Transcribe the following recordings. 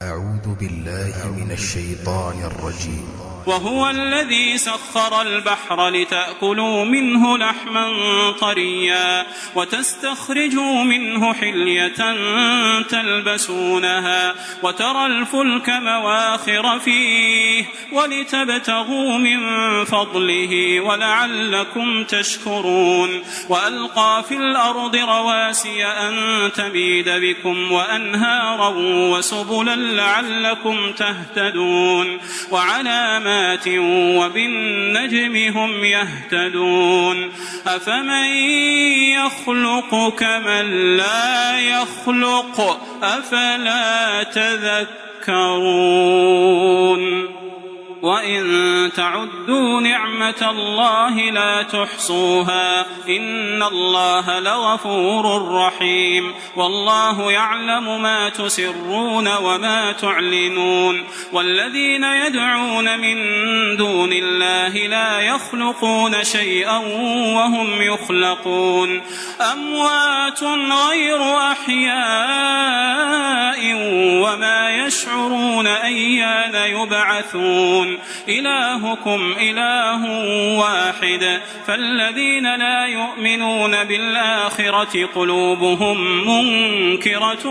أعوذ بالله من الشيطان الرجيم. وهو الذي سخر البحر لتأكلوا منه لحما طريا وتستخرجوا منه حلية تلبسونها وترى الفلك مواخر فيه ولتبتغوا من فضله ولعلكم تشكرون وألقى في الأرض رواسي أن تميد بكم وأنهارا وسبلا لعلكم تهتدون وعلامات وبالنجم هم يهتدون أفمن يخلق كمن لا يخلق أفلا تذكرون وإن تعدوا نعمة الله لا تحصوها إن الله لغفور رحيم والله يعلم ما تسرون وما تعلنون والذين يدعون من دون الله لا يخلقون شيئا وهم يخلقون أموات غير أحياء وما يشعرون أيان يبعثون إلهكم إله واحد فالذين لا يؤمنون بالآخرة قلوبهم منكرة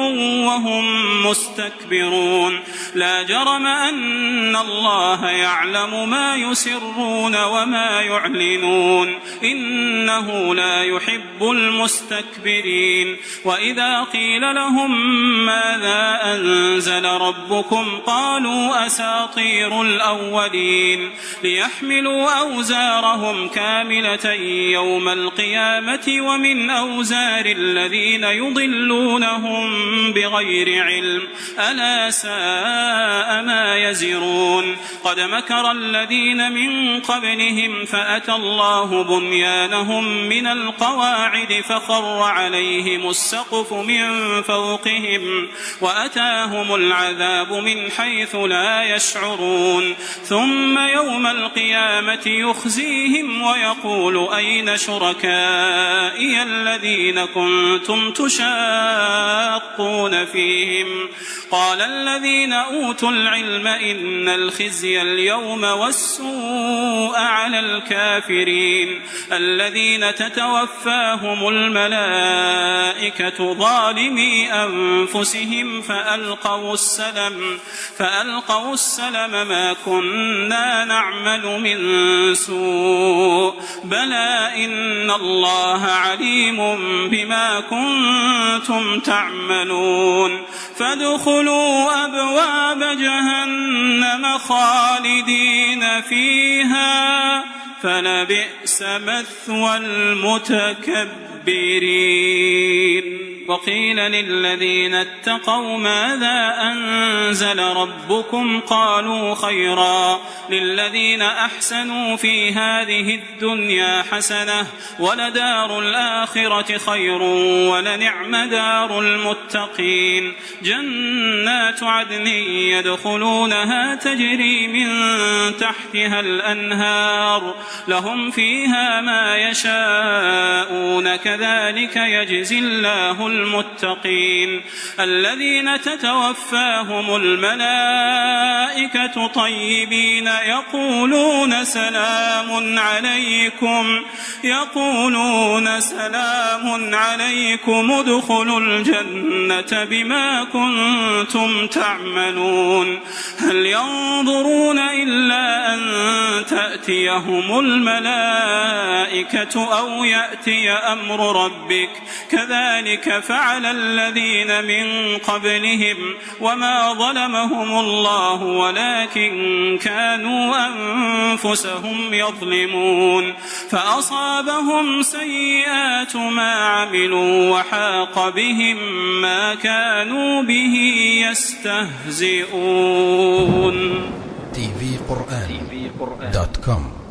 وهم مستكبرون لا جرم أن الله يعلم ما يسرون وما يعلنون إنه لا يحب المستكبرين وإذا قيل لهم ماذا أنزل ربكم قالوا أساطير الأولين ليحملوا أوزارهم كاملة يوم القيامة ومن أوزار الذين يضلونهم بغير علم ألا ساء ما يزرون قد مكر الذين من قبلهم فأتى الله بنيانهم من القواعد فخر عليهم السقف من فوقهم وأتاهم العذاب من حيث لا يشعرون ثم يوم القيامة يخزيهم ويقول أين شركائي الذين كنتم تشاقون فيهم قال الذين أوتوا العلم إن الخزي اليوم والسوء على الكافرين الذين تتوفاهم الملائكة ظالمي أنفسهم فألقوا السلم ما كنا نعمل من سوء بلى إن الله عليم بما كنتم تعملون فادخلوا أبواب جهنم خالدين فيها فلبئس مثوى المتكبرين وقيل للذين اتقوا ماذا أنزل ربكم قالوا خيرا للذين أحسنوا في هذه الدنيا حسنة ولدار الآخرة خير ولنعم دار المتقين جنات عدن يدخلونها تجري من تحتها الأنهار لهم فيها ما يشاءون كذلك يجزي الله المتقين الذين تتوفاهم الملائكة طيبين يقولون سلام عليكم ادخلوا الجنة بما كنتم تعملون هل ينظرون إلا أن تأتيهم الملائكة أو يأتي أمر ربك كذلك فعل الذين من قبلهم وما ظلمهم الله ولكن كانوا أنفسهم يظلمون فأصابهم سيئات ما عملوا وحاق بهم ما كانوا به يستهزئون. tvquran.com